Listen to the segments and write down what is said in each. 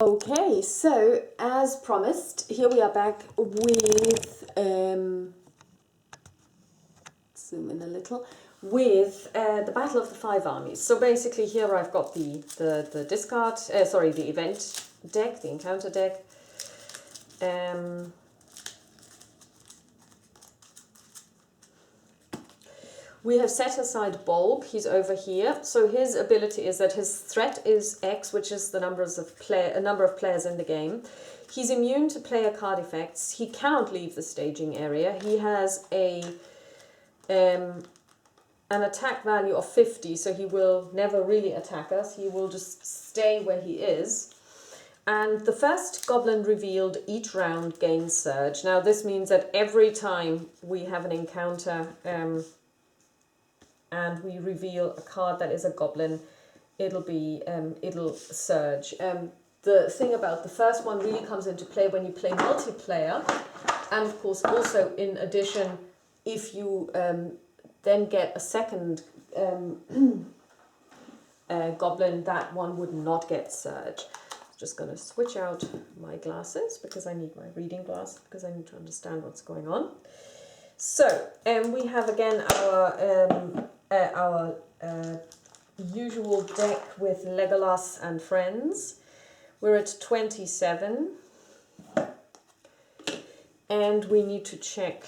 Okay, so as promised, here we are back with, zoom in a little, with the Battle of the Five Armies. So basically here I've got the discard, the event deck, the encounter deck. We have set aside Bulb, he's over here. So his ability is that his threat is X, which is the number of players in the game. He's immune to player card effects. He cannot leave the staging area. He has an attack value of 50, so he will never really attack us. He will just stay where he is. And the first goblin revealed each round gains Surge. Now this means that every time we have an encounter and we reveal a card that is a goblin, it'll Surge. The thing about the first one really comes into play when you play multiplayer, and of course also in addition, if you then get a second goblin, that one would not get Surge. Just going to switch out my glasses because I need my reading glass because I need to understand what's going on. So we have again our usual deck with Legolas and friends. We're at 27 and we need to check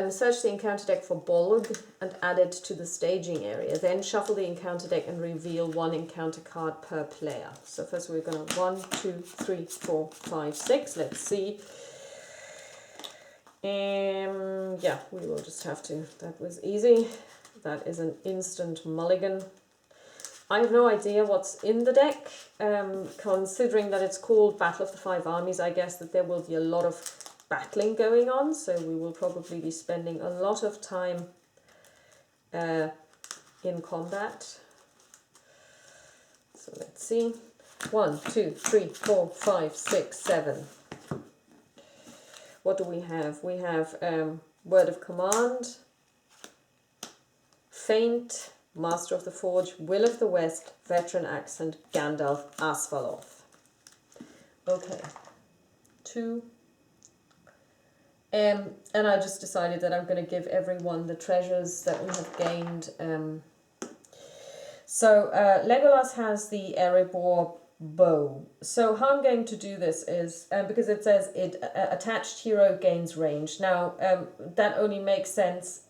search the encounter deck for Bolg and add it to the staging area. Then shuffle the encounter deck and reveal one encounter card per player. So first we're going to 1, 2, 3, 4, 5, 6. Let's see. Yeah, we will just have to. That was easy. That is an instant mulligan. I have no idea what's in the deck. Considering that it's called Battle of the Five Armies, I guess that there will be a lot of battling going on, so we will probably be spending a lot of time in combat. So let's see. 1, 2, 3, 4, 5, 6, 7. What do we have? We have Word of Command, Feint, Master of the Forge, Will of the West, Veteran Accent, Gandalf, Asvaloth. Okay. 2. And I just decided that I'm going to give everyone the treasures that we have gained. So Legolas has the Erebor bow. So how I'm going to do this is, because it says it attached hero gains range. Now that only makes sense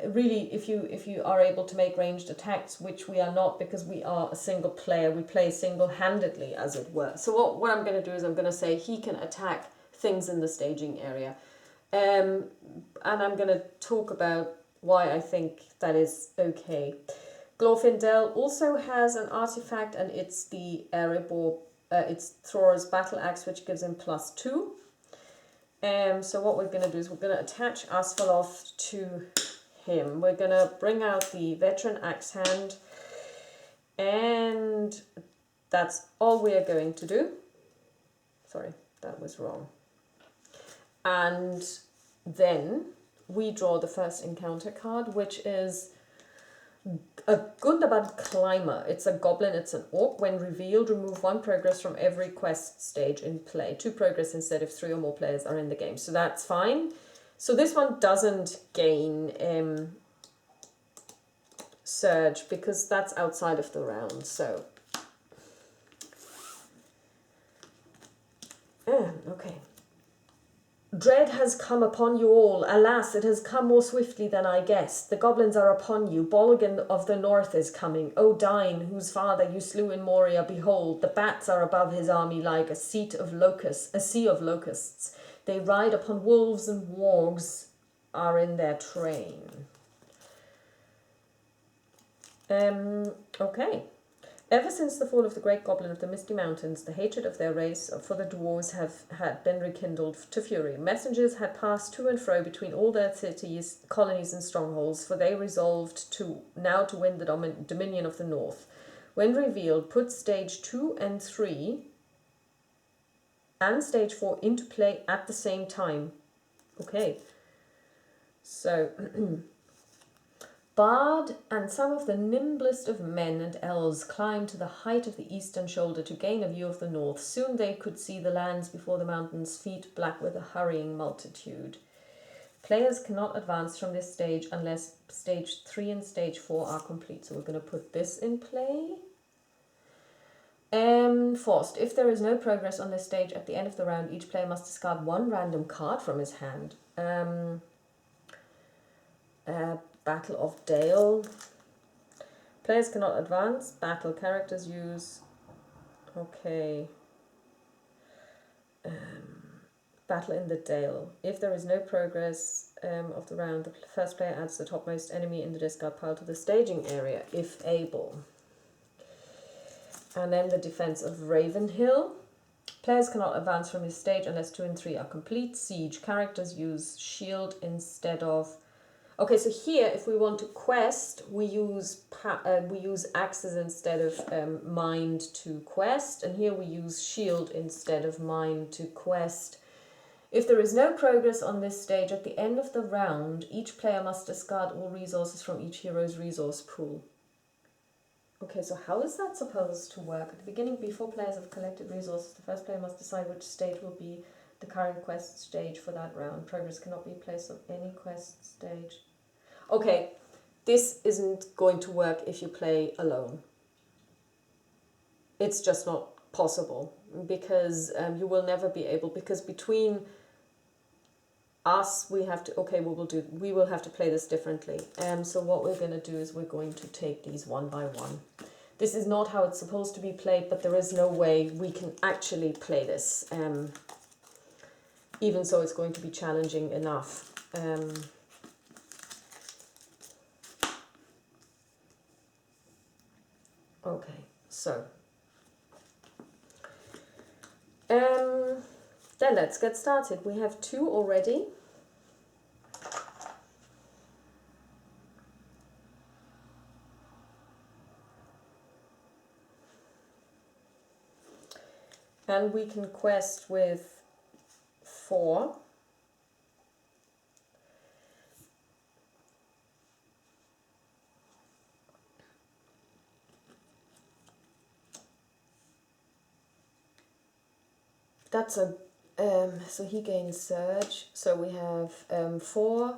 really if you are able to make ranged attacks, which we are not because we are a single player. We play single-handedly, as it were. So what I'm going to do is I'm going to say he can attack things in the staging area. And I'm going to talk about why I think that is okay. Glorfindel also has an artifact, and it's the Erebor, it's Thor's battle axe, which gives him +2. So what we're going to do is we're going to attach Asvaloth to him. We're going to bring out the veteran axe hand, and that's all we are going to do. Sorry, that was wrong. And then we draw the first encounter card, which is a Gundabad Climber. It's a goblin, it's an orc. When revealed, remove 1 progress from every quest stage in play. 2 progress instead if 3 or more players are in the game. So that's fine. So this one doesn't gain Surge because that's outside of the round. So okay. Dread has come upon you all. Alas, it has come more swiftly than I guessed. The goblins are upon you. Bolgan of the north is coming. Odine, whose father you slew in Moria, behold, the bats are above his army like a sea of locusts. They ride upon wolves, and wargs are in their train. Okay. Ever since the fall of the great goblin of the Misty Mountains, the hatred of their race for the dwarves had been rekindled to fury. Messengers had passed to and fro between all their cities, colonies and strongholds, for they resolved to win the dominion of the north. When revealed, put stage 2 and 3 and stage 4 into play at the same time. Okay. So Bard and some of the nimblest of men and elves climbed to the height of the eastern shoulder to gain a view of the north. Soon they could see the lands before the mountains, feet black with a hurrying multitude. Players cannot advance from this stage unless stage 3 and stage 4 are complete. So we're going to put this in play. Forced. If there is no progress on this stage at the end of the round, each player must discard one random card from his hand. Battle of Dale. Players cannot advance. Battle. Characters use... Okay. Battle in the Dale. If there is no progress of the round, the first player adds the topmost enemy in the discard pile to the staging area, if able. And then the defense of Ravenhill. Players cannot advance from this stage unless 2 and 3 are complete. Siege. Characters use shield instead of... Okay, so here, if we want to quest, we use axes instead of mind to quest, and here we use shield instead of mind to quest. If there is no progress on this stage at the end of the round, each player must discard all resources from each hero's resource pool. Okay, so how is that supposed to work? At the beginning, before players have collected resources, the first player must decide which stage will be the current quest stage for that round. Progress cannot be placed on any quest stage. Okay, this isn't going to work if you play alone. It's just not possible because you will never be able, because between us we have to, okay, we will have to play this differently. So what we're going to do is we're going to take these one by one. This is not how it's supposed to be played, but there is no way we can actually play this. Even so, it's going to be challenging enough. Okay, so then let's get started. We have 2 already. And we can quest with 4. That's a, so he gains surge. So we have 4,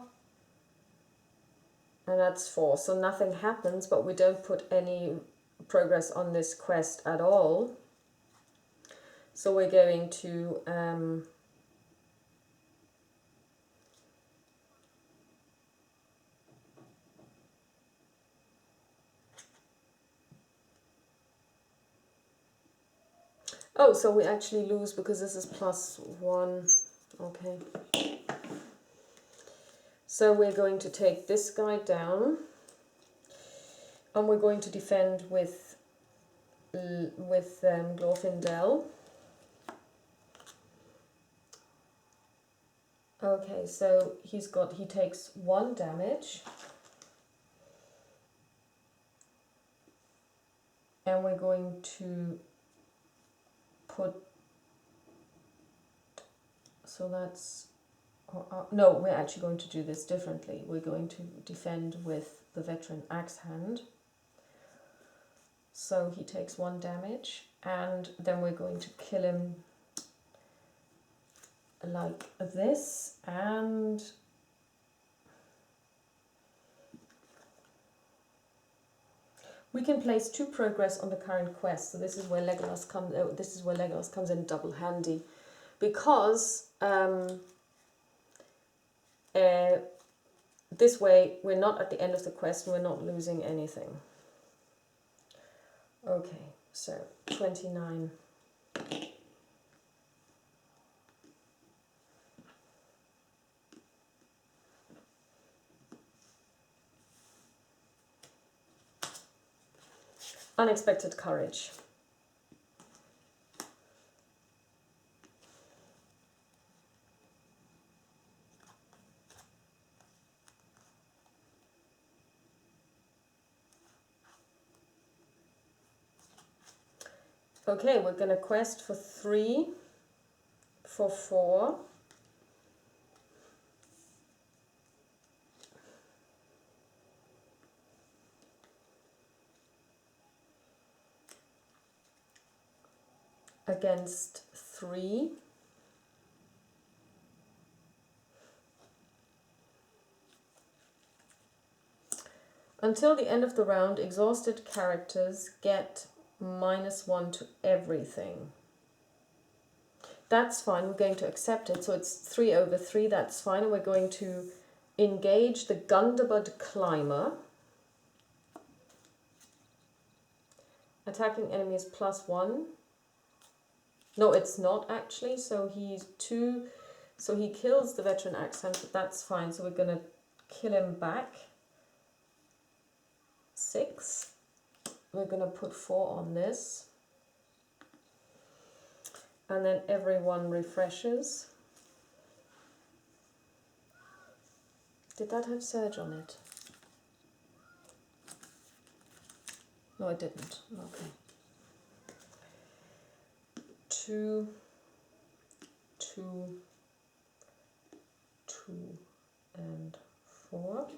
and that's 4. So nothing happens, but we don't put any progress on this quest at all. So we're going to oh, so we actually lose because this is +1. Okay. So we're going to take this guy down, and we're going to defend with Glorfindel. Okay, so he takes 1 damage. And we're going to put, so that's, no, we're actually going to do this differently. We're going to defend with the veteran axe hand. So he takes 1 damage, and then we're going to kill him like this, and we can place 2 progress on the current quest. So this is where Legolas comes in double handy, because this way we're not at the end of the quest and we're not losing anything. Okay, so 29. Unexpected courage. Okay, we're going to quest for 3, for 4. against 3. Until the end of the round, exhausted characters get -1 to everything. That's fine, we're going to accept it. So it's 3/3, that's fine. And we're going to engage the Gundabad Climber. Attacking enemies +1. No, it's not actually. So he's 2. So he kills the veteran axe hunter. That's fine. So we're going to kill him back. 6. We're going to put 4 on this. And then everyone refreshes. Did that have surge on it? No, it didn't. Okay. 2, 2, 2, and 4.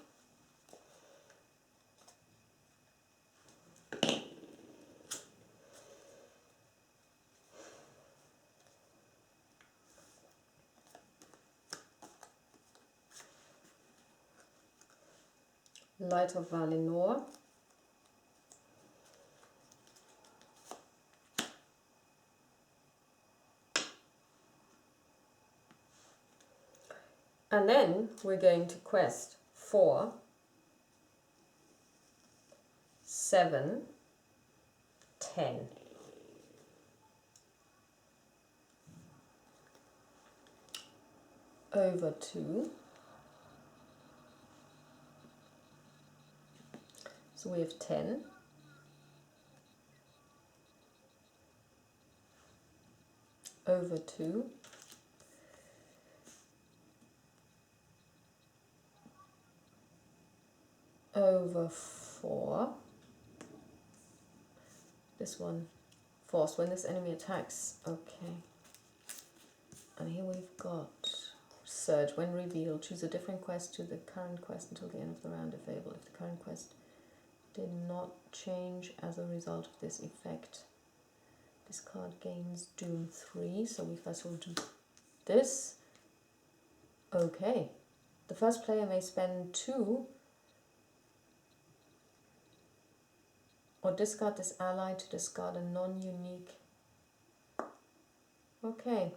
Light of Valinor. And then we're going to quest 4, 7, 10. Over 2. So we have 10. Over 2. Over 4. This one, force when this enemy attacks. Okay. And here we've got Surge. When revealed, choose a different quest to the current quest until the end of the round if able. If the current quest did not change as a result of this effect, this card gains Doom 3. So we first will do this. Okay. The first player may spend 2 or discard this ally to discard a non-unique. Okay.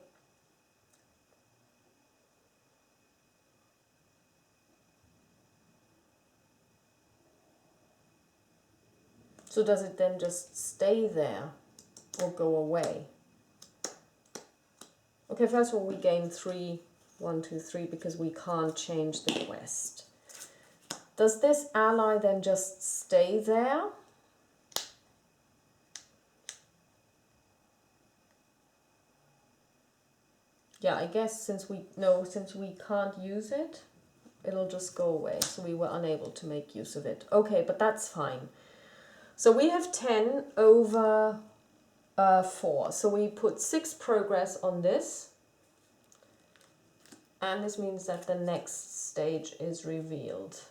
So does it then just stay there or go away? Okay, first of all we gain 3, 1, 2, 3 because we can't change the quest. Does this ally then just stay there? Yeah, I guess since we can't use it, it'll just go away. So we were unable to make use of it. Okay, but that's fine. So we have 10 over 4. So we put 6 progress on this. And this means that the next stage is revealed.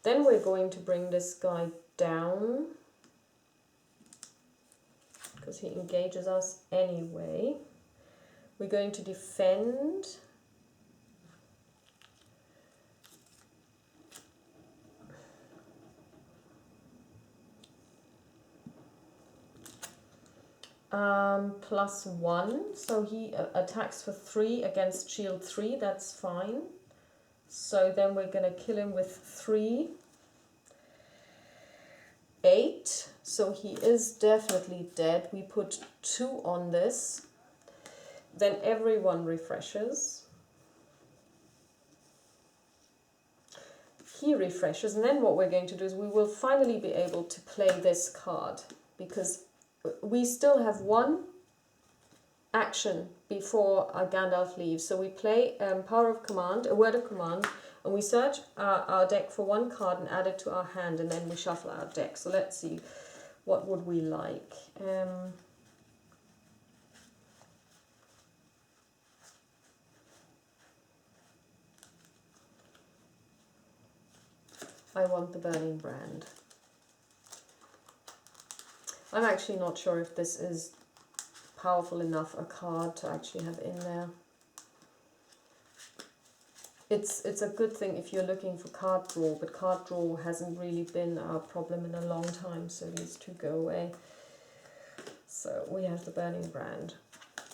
Then we're going to bring this guy down, because he engages us anyway. We're going to defend. +1, so he attacks for 3 against shield 3, that's fine. So then we're going to kill him with 3, 8, so he is definitely dead. We put 2 on this, then everyone refreshes. He refreshes, and then what we're going to do is we will finally be able to play this card, because we still have 1 action before Gandalf leaves. So we play Power of Command, a Word of Command, and we search our deck for 1 card and add it to our hand, and then we shuffle our deck. So let's see, what would we like? I want the Burning Brand. I'm actually not sure if this is powerful enough a card to actually have in there. It's a good thing if you're looking for card draw, but card draw hasn't really been our problem in a long time, so these two go away. So we have the Burning Brand.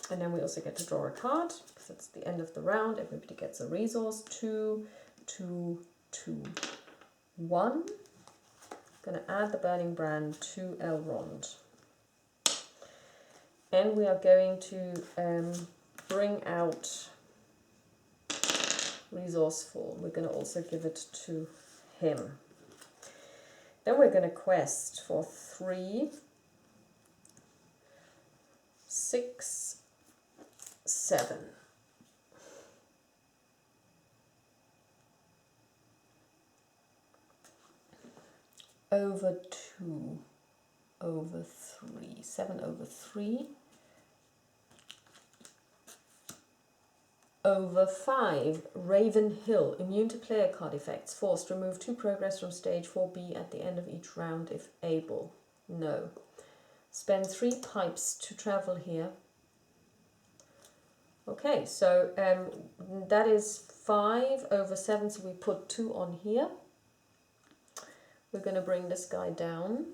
And then we also get to draw a card, because it's the end of the round. Everybody gets a resource. 2, 2, 2, 1. Going to add the Burning Brand to Elrond. And we are going to bring out Resourceful. We're going to also give it to him. Then we're going to quest for 3, 6, 7. Over 2, over 3, 7 over 3. Over 5, Raven Hill, immune to player card effects. Forced, remove 2 progress from stage 4B at the end of each round if able. No. Spend 3 pipes to travel here. Okay, so that is 5 over 7, so we put 2 on here. We're going to bring this guy down.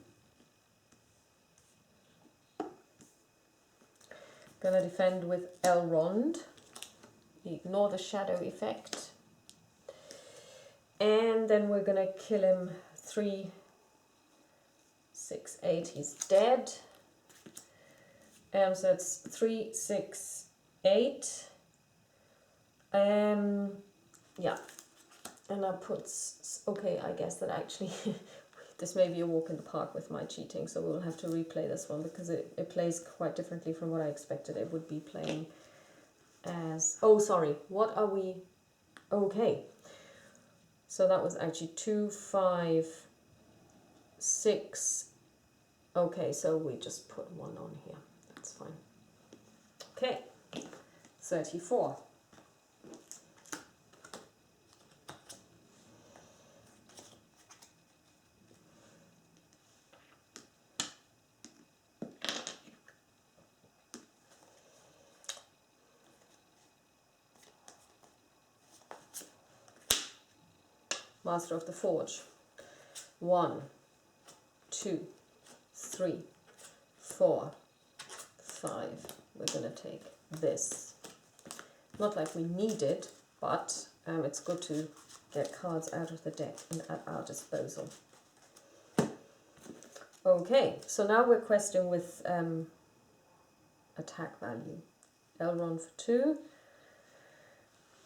Going to defend with Elrond. Ignore the shadow effect. And then we're going to kill him. 3, 6, 8. He's dead. So it's 3, 6, 8. Yeah. And that puts... Okay, I guess that actually... this may be a walk in the park with my cheating, so we'll have to replay this one because it plays quite differently from what I expected it would be playing. As oh, sorry, what are we? Okay, so that was actually 2, 5, 6. Okay, so we just put 1 on here. That's fine. Okay, 34. Master of the Forge. 1, 2, 3, 4, 5. We're going to take this. Not like we need it, but it's good to get cards out of the deck and at our disposal. Okay, so now we're questing with attack value. Elrond for 2.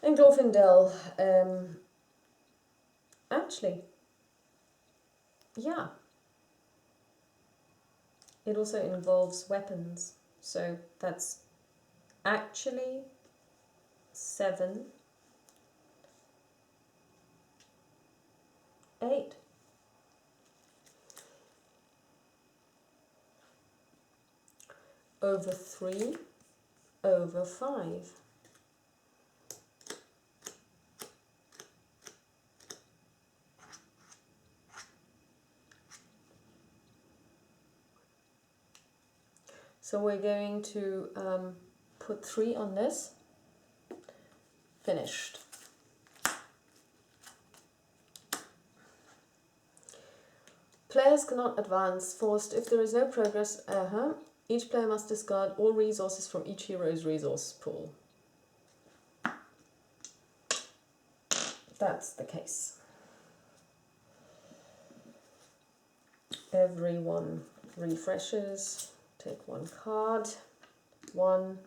And Glorfindel, actually, yeah. It also involves weapons. So that's actually 7, 8. Over 3, over 5. So we're going to put 3 on this. Finished. Players cannot advance. Forced. If there is no progress, each player must discard all resources from each hero's resource pool. That's the case. Everyone refreshes. Take 1 card. 1,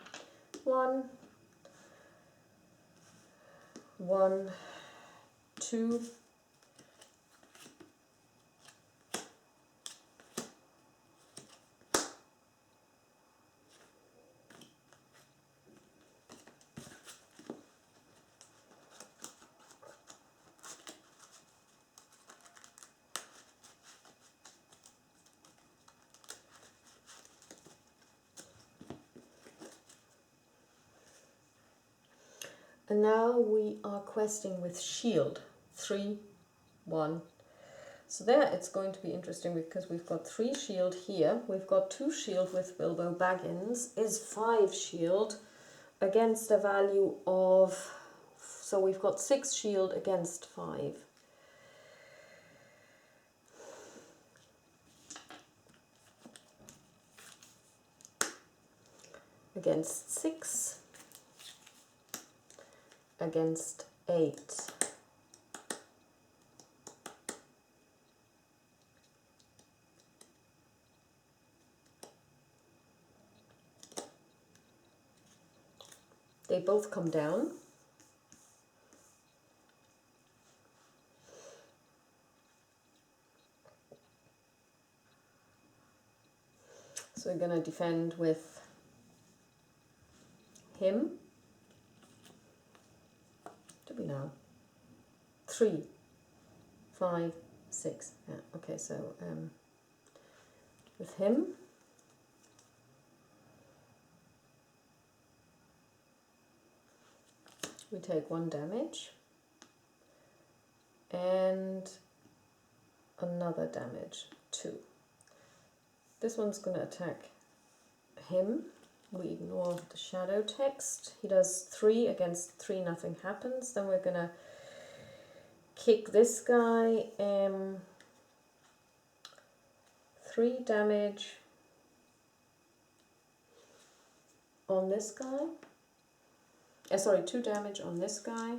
1, 1, 2. And now we are questing with shield. 3, 1, So there it's going to be interesting because we've got 3 shield here. We've got 2 shield with Bilbo Baggins. Is 5 shield against a value of... So we've got 6 shield against 5. Against 6. Against 8. They both come down. So we're going to defend with him. To be now 3, 5, 6. Yeah, okay, so with him. We take 1 damage and another damage, 2. This one's going to attack him. We ignore the shadow text. He does 3 against 3, nothing happens. Then we're going to kick this guy. 3 damage on this guy. Sorry, 2 damage on this guy.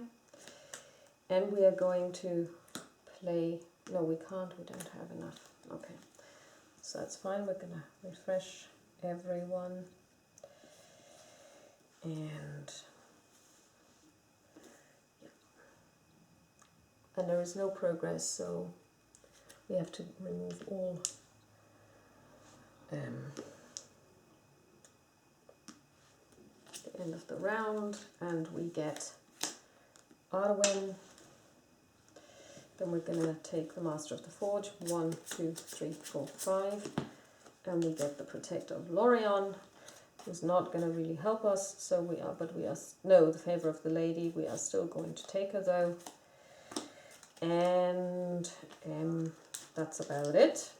And we are going to play... No, we can't. We don't have enough. Okay. So that's fine. We're going to refresh everyone. And... yeah. And there is no progress, so we have to remove all... the end of the round, and we get Arwen. Then we're going to take the Master of the Forge, 1, 2, 3, 4, 5, and we get the Protector of Lorien, who's not going to really help us. So we are, no, the Favor of the Lady. We are still going to take her though, and that's about it.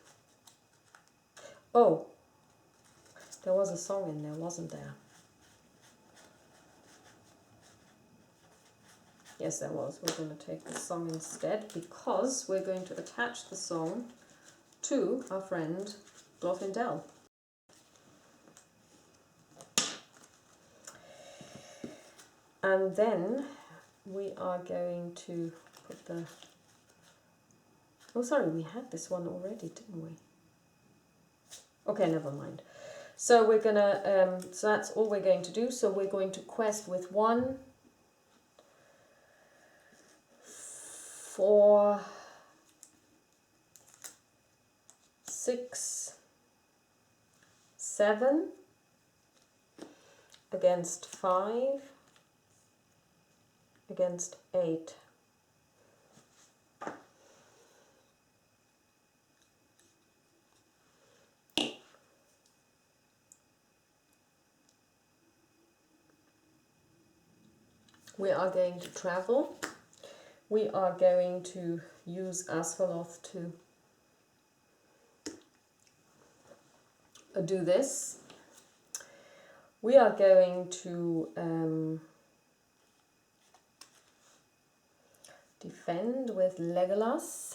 Oh, there was a song in there, wasn't there? Yes, there was. We're going to take the song instead because we're going to attach the song to our friend Glorfindel. And then we are going to put the... Oh, sorry, we had this one already, didn't we? Okay, never mind. So we're going to... so that's all we're going to do. So we're going to quest with 1... 4, 6, 7 against 5 against 8. We are going to travel. We are going to use Asphalloth to do this. We are going to defend with Legolas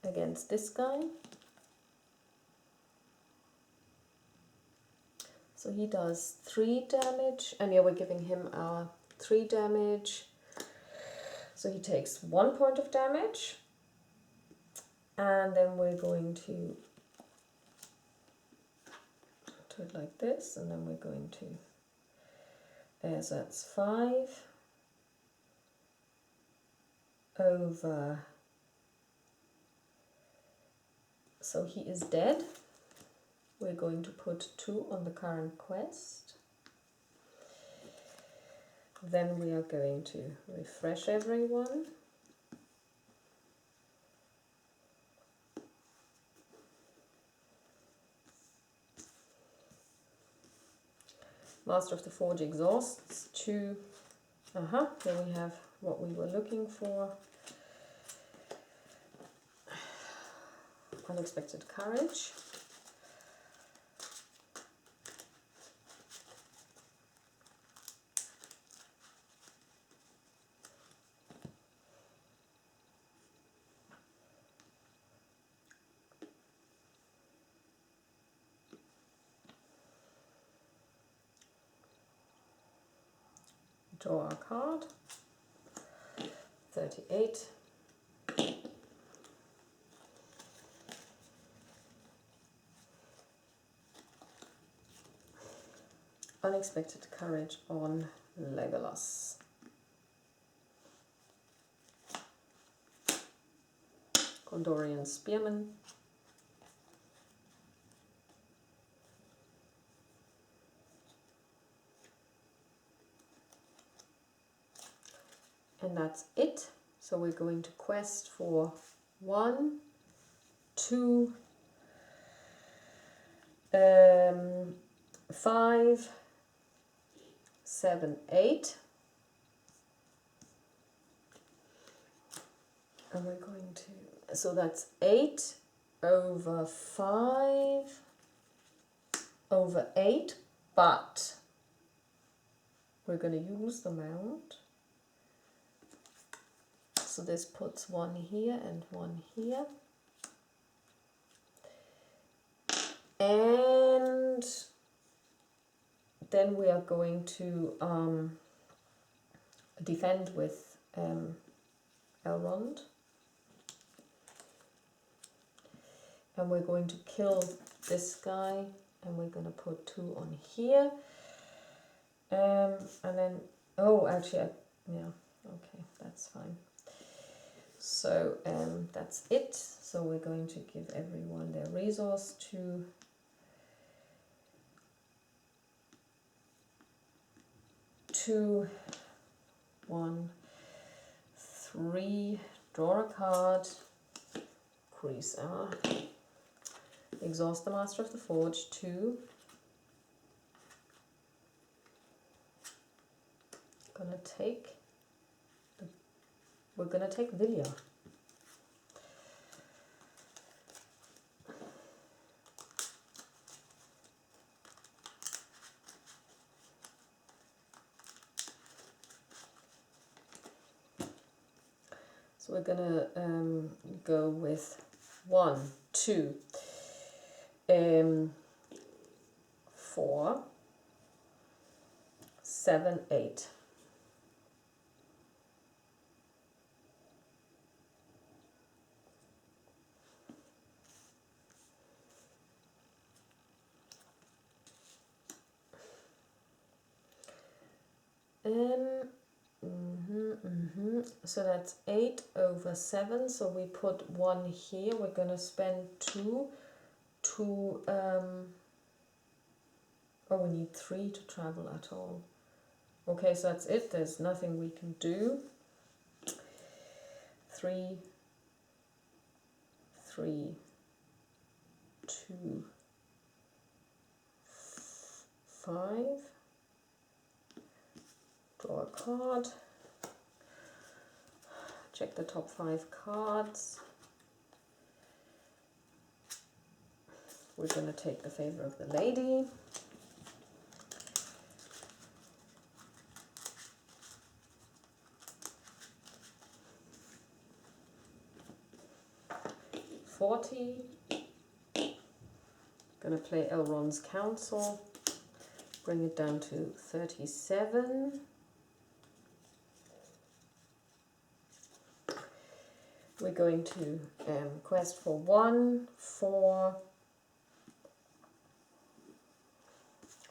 against this guy. So he does 3 damage, and yeah, we're giving him our 3 damage. So he takes 1 point of damage, and then we're going to do it like this, and then we're going to, so that's 5 over, so he is dead. We're going to put 2 on the current quest. Then we are going to refresh everyone. Master of the Forge exhausts 2. Then we have what we were looking for. Unexpected courage. Draw a card. 38. Unexpected courage on Legolas. Gondorian Spearman. And that's it. So we're going to quest for 1, 2, 5, 7, 8. And we're going to, so that's 8 over 5 over 8, but we're going to use the mount. So this puts 1 here and 1 here. And then we are going to defend with Elrond. And we're going to kill this guy, and we're going to put 2 on here. And then, oh, actually, yeah, okay, that's fine. So that's it. So we're going to give everyone their resource to 2, 1, 3, draw a card, increase our, exhaust the Master of the Forge, 2, we're gonna take Vilya. So we're gonna go with 1, 2, 4, 7, 8. So that's 8 over 7. So we put 1 here. We're going to spend 2 to... oh, we need 3 to travel at all. Okay, so that's it. There's nothing we can do. 3, 3, 2, 5. Draw a card. Check the top 5 cards. We're going to take the favor of the lady. Going to play Elrond's Council. Bring it down to 37. We're going to quest for 1, 4,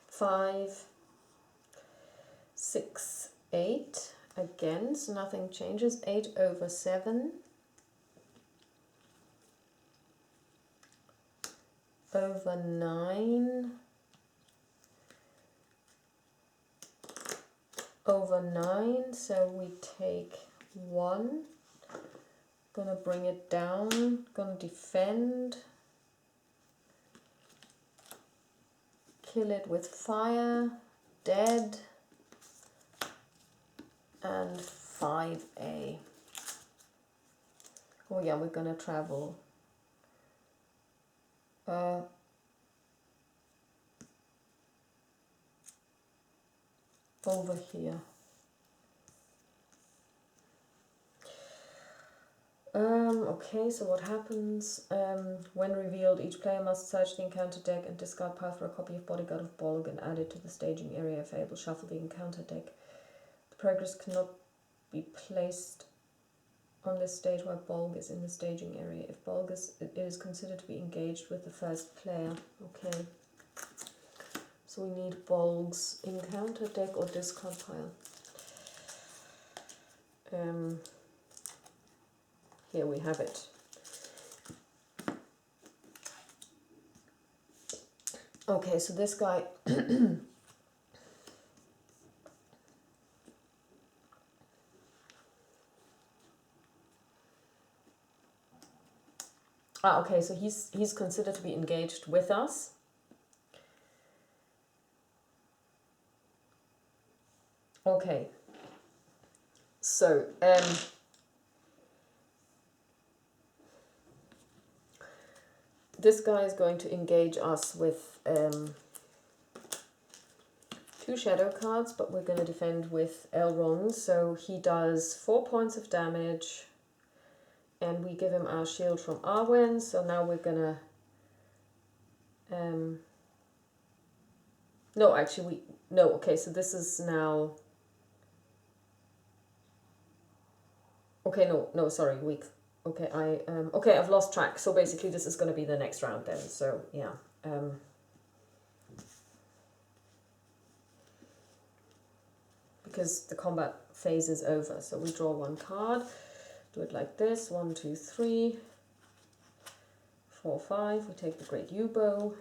5, 6, 8. Again, so nothing changes. 8 over 7. Over 9. Over 9, so we take 1. Gonna bring it down, gonna defend. Kill it with fire, dead. And 5A. Oh yeah, we're gonna travel over here. Okay, so what happens? When revealed, each player must search the encounter deck and discard pile for a copy of Bodyguard of Bolg and add it to the staging area. If able, shuffle the encounter deck. The progress cannot be placed on this stage while Bolg is in the staging area. If Bolg is, it is considered to be engaged with the first player. Okay. So we need Bolg's encounter deck or discard pile. Here we have it. Okay, so this guy okay, so he's considered to be engaged with us. Okay. So this guy is going to engage us with 2 shadow cards, but we're going to defend with Elrond. So he does 4 points of damage, and we give him our shield from Arwen. So now we're going to... no, actually, okay, so this is now... Okay, no, sorry, weak. Okay, okay, I've lost track. So basically this is going to be the next round then. So, yeah. Because the combat phase is over. So we draw 1 card. Do it like this. 1, 2, 3, 4, 5. We take the Great Yew-Bow.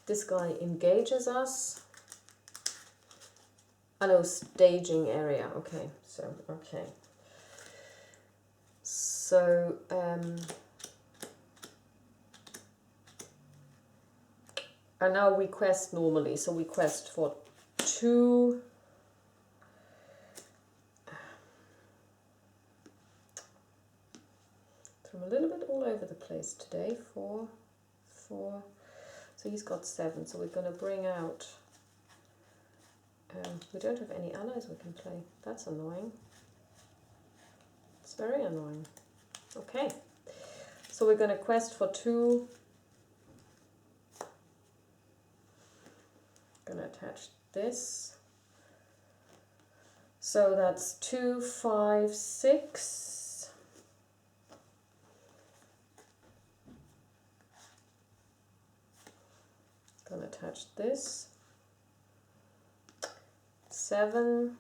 This guy engages us. I know, staging area. Okay, so, okay. So, and now we quest normally. So we quest for 2. So I'm a little bit all over the place today. 4, 4. So he's got 7. So we're going to bring out... we don't have any allies we can play. That's annoying. It's very annoying. Okay. So we're going to quest for 2. Going to attach this. So that's 2, 5, 6. Going to attach this. 7.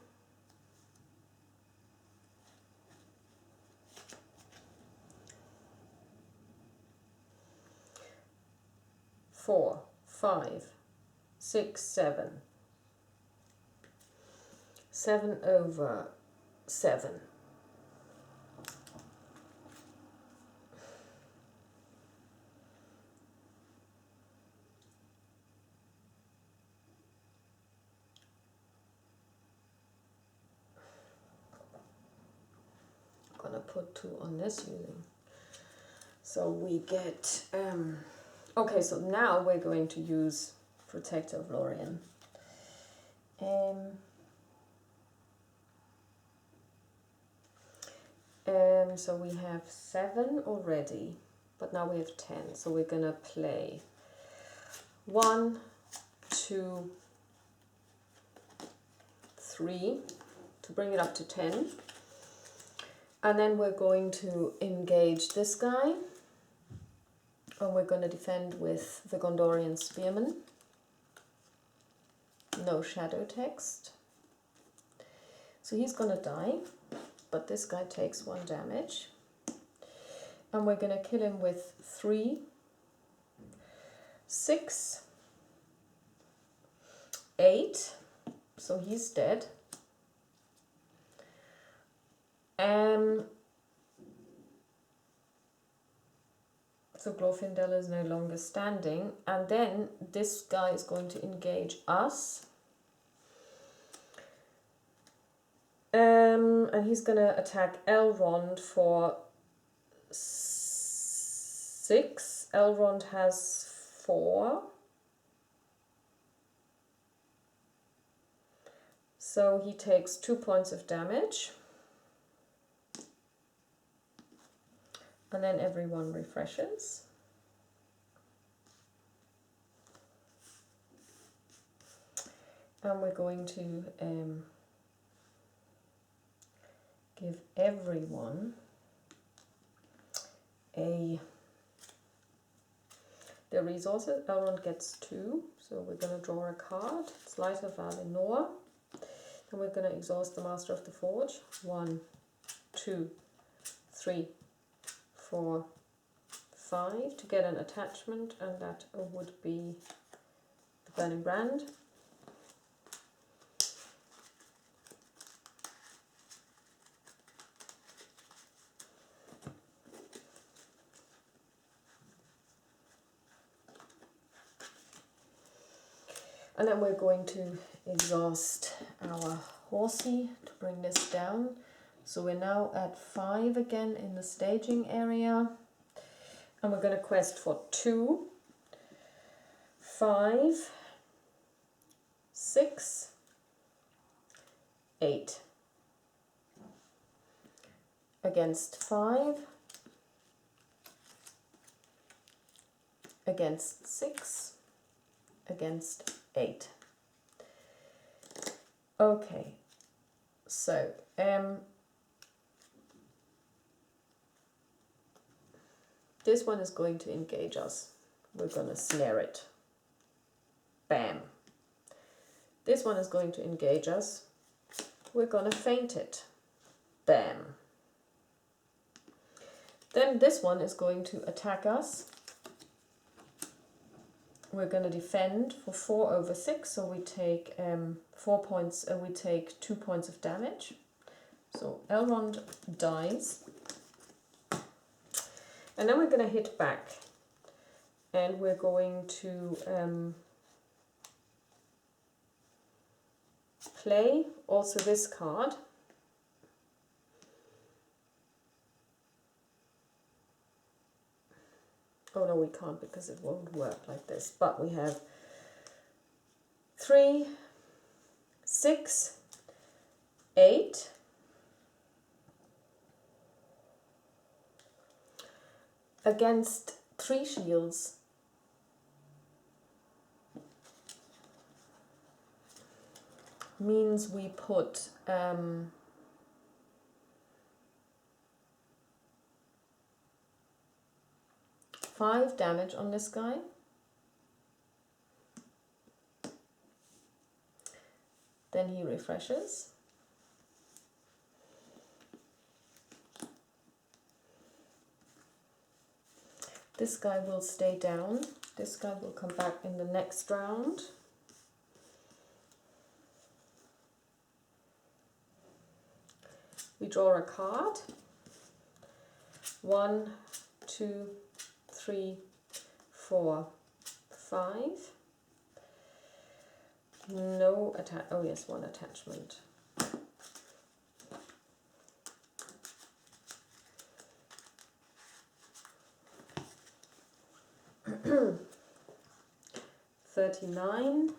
4, 5, 6, 7. 7 over 7. I'm gonna put 2 on this using. So we get okay, so now we're going to use Protector of Lorien. So we have 7 already, but now we have 10. So we're gonna play 1, 2, 3 to bring it up to 10. And then we're going to engage this guy. And we're going to defend with the Gondorian Spearman. No shadow text. So he's going to die, but this guy takes 1 damage. And we're going to kill him with 3, 6, 8. So he's dead. So Glorfindel is no longer standing, and then this guy is going to engage us. And he's gonna attack Elrond for 6. Elrond has 4. So he takes 2 points of damage. And then everyone refreshes. And we're going to give everyone the resources. Elrond gets 2, so we're going to draw a card. It's Light of Valinor. Then we're going to exhaust the Master of the Forge. 1, 2, 3, 4, 5 to get an attachment, and that would be the Burning Brand. And then we're going to exhaust our horsey to bring this down. So we're now at 5 again in the staging area. And we're going to quest for 2, 5, 6, 8. Against 5. Against 6. Against 8. Okay, so this one is going to engage us. We're going to snare it. Bam. This one is going to engage us. We're going to feint it. Bam. Then this one is going to attack us. We're going to defend for 4 over 6, so we take 4 points. We take 2 points of damage. So Elrond dies, and then we're going to hit back, and we're going to play also this card. Oh no, we can't because it won't work like this. But we have 3, 6, 8. Against 3 shields. Means we put 5 damage on this guy. Then he refreshes. This guy will stay down. This guy will come back in the next round. We draw a card. 1, 2, 3, 4, 5. No attach. Oh yes, 1 attachment. $39,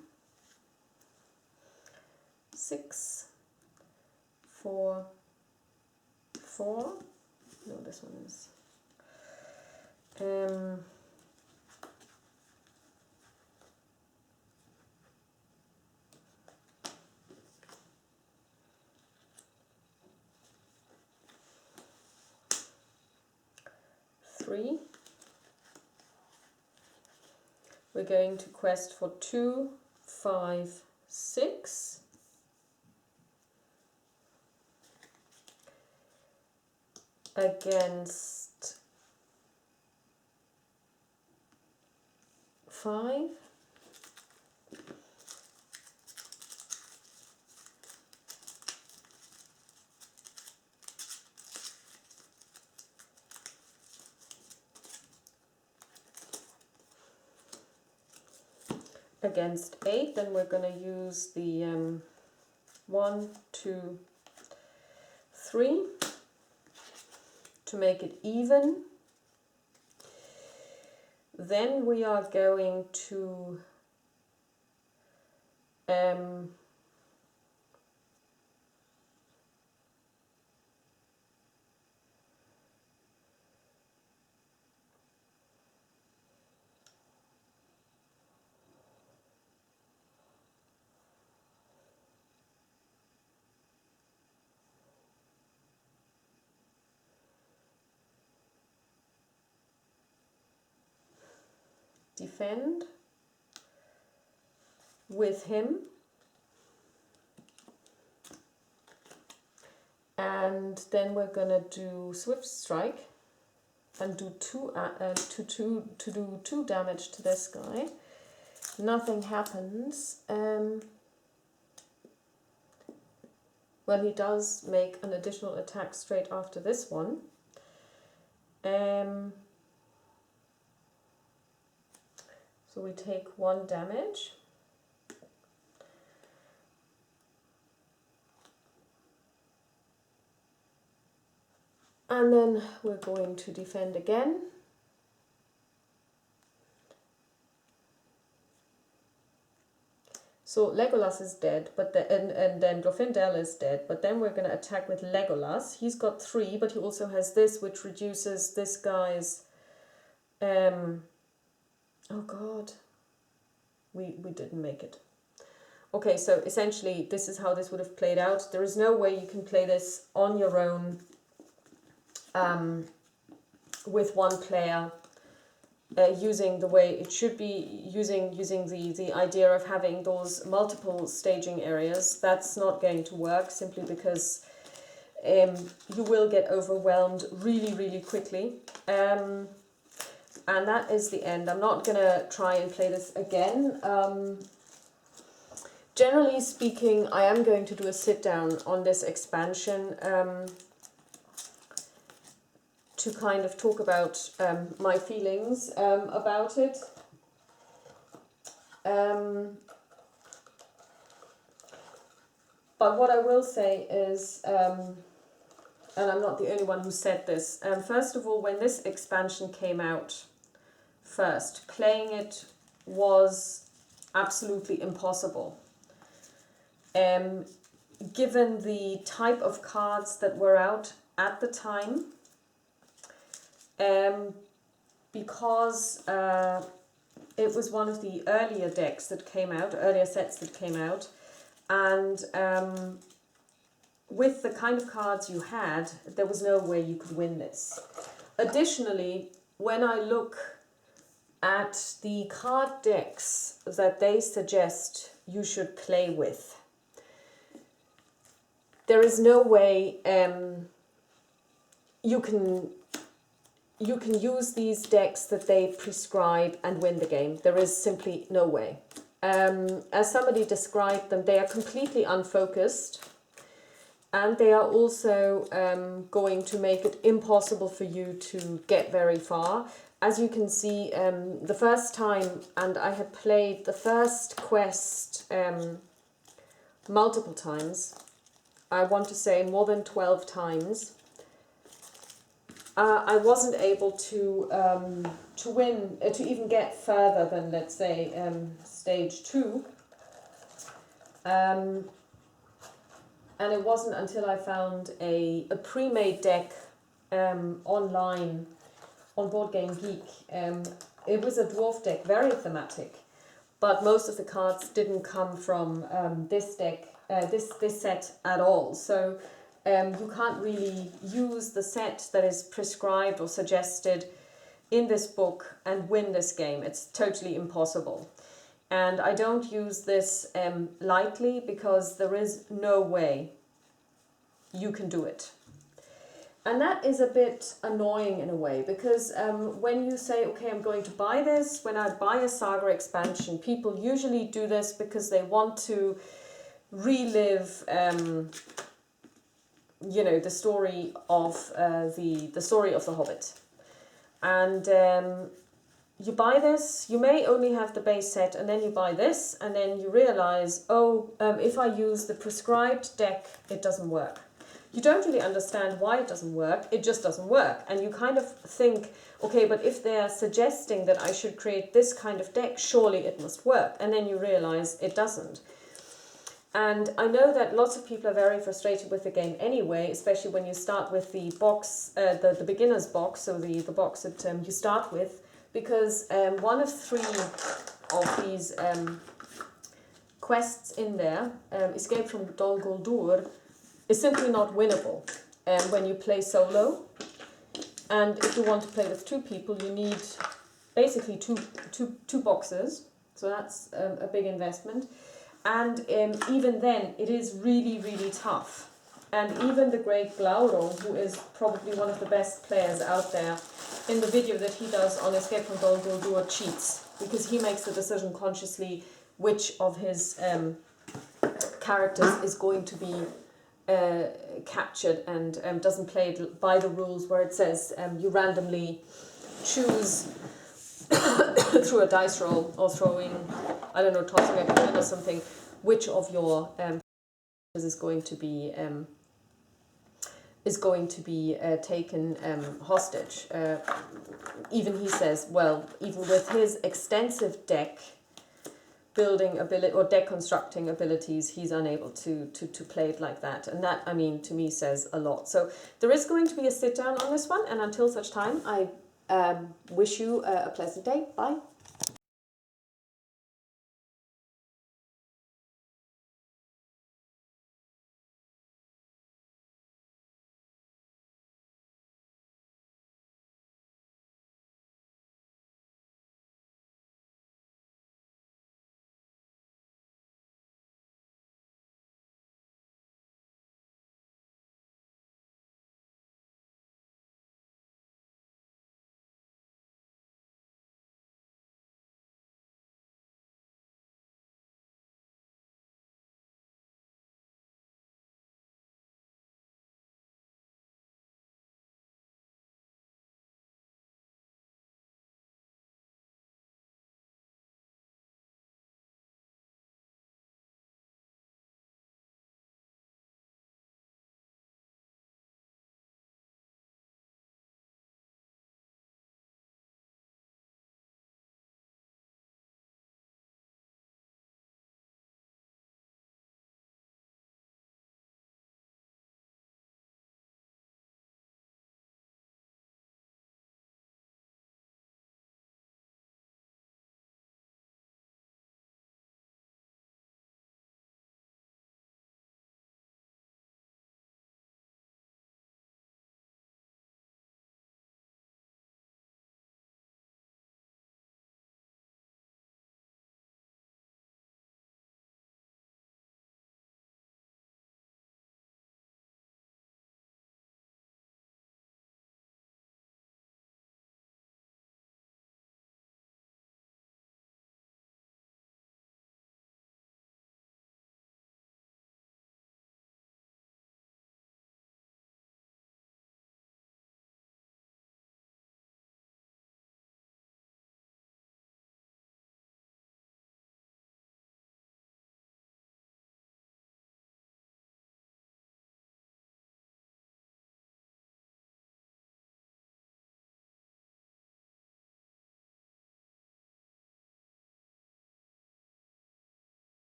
6, 4, 4. No, this one is 3. We're going to quest for 2, 5, 6. Against 5. Against 8, then we're going to use the 1, 2, 3 to make it even. Then we are going to defend with him, and then we're gonna do Swift Strike and do two damage to this guy. Nothing happens. Well, he does make an additional attack straight after this one. So we take 1 damage. And then we're going to defend again. So Legolas is dead, but and then Glorfindel is dead, but then we're going to attack with Legolas. He's got 3, but he also has this, which reduces this guy's... oh god, we didn't make it. Okay, so essentially this is how this would have played out. There is no way you can play this on your own with one player, using the way it should be, using the idea of having those multiple staging areas. That's not going to work, simply because you will get overwhelmed really quickly. And that is the end. I'm not going to try and play this again. Generally speaking, I am going to do a sit down on this expansion to kind of talk about my feelings about it. But what I will say is, and I'm not the only one who said this, first of all, when this expansion came out first, playing it was absolutely impossible. Given the type of cards that were out at the time, because it was one of the earlier decks that came out, earlier sets that came out, and with the kind of cards you had, there was no way you could win this. Additionally, when I look at the card decks that they suggest you should play with, there is no way you can use these decks that they prescribe and win the game. There is simply no way. As somebody described them, they are completely unfocused, and they are also going to make it impossible for you to get very far. As you can see, the first time, and I had played the first quest multiple times, I want to say more than 12 times, I wasn't able to win, to even get further than, let's say, stage 2. And it wasn't until I found a pre-made deck online on Board Game Geek. It was a dwarf deck, very thematic, but most of the cards didn't come from this deck, this set at all. So you can't really use the set that is prescribed or suggested in this book and win this game. It's totally impossible. And I don't use this lightly, because there is no way you can do it. And that is a bit annoying in a way, because when you say, okay, I'm going to buy this, when I buy a Saga expansion, people usually do this because they want to relive the story of the story of the Hobbit, and you buy this. You may only have the base set, and then you buy this, and then you realize, if I use the prescribed deck, it doesn't work. you don't really understand why it doesn't work. It just doesn't work. And you kind of think, okay, but if they're suggesting that I should create this kind of deck, surely it must work. And then you realize it doesn't. And I know that lots of people are very frustrated with the game anyway, especially when you start with the box, the beginner's box, so the box that you start with, because one of 3 of these quests in there, Escape from Dol Guldur, is simply not winnable when you play solo. And if you want to play with 2 people, you need basically two boxes, so that's a big investment. And even then, it is really, really tough. And even the great Glauro, who is probably one of the best players out there, in the video that he does on Escape from Dol Guldur, cheats, because he makes the decision consciously which of his characters is going to be captured, and doesn't play it by the rules where it says you randomly choose through a dice roll or throwing, I don't know, tossing a coin or something, which of your is going to be taken hostage. Even he says, well, even with his extensive deck building ability or deck constructing abilities, he's unable to play it like that. And that, I mean, to me says a lot. So there is going to be a sit down on this one, and until such time, I wish you a pleasant day. Bye.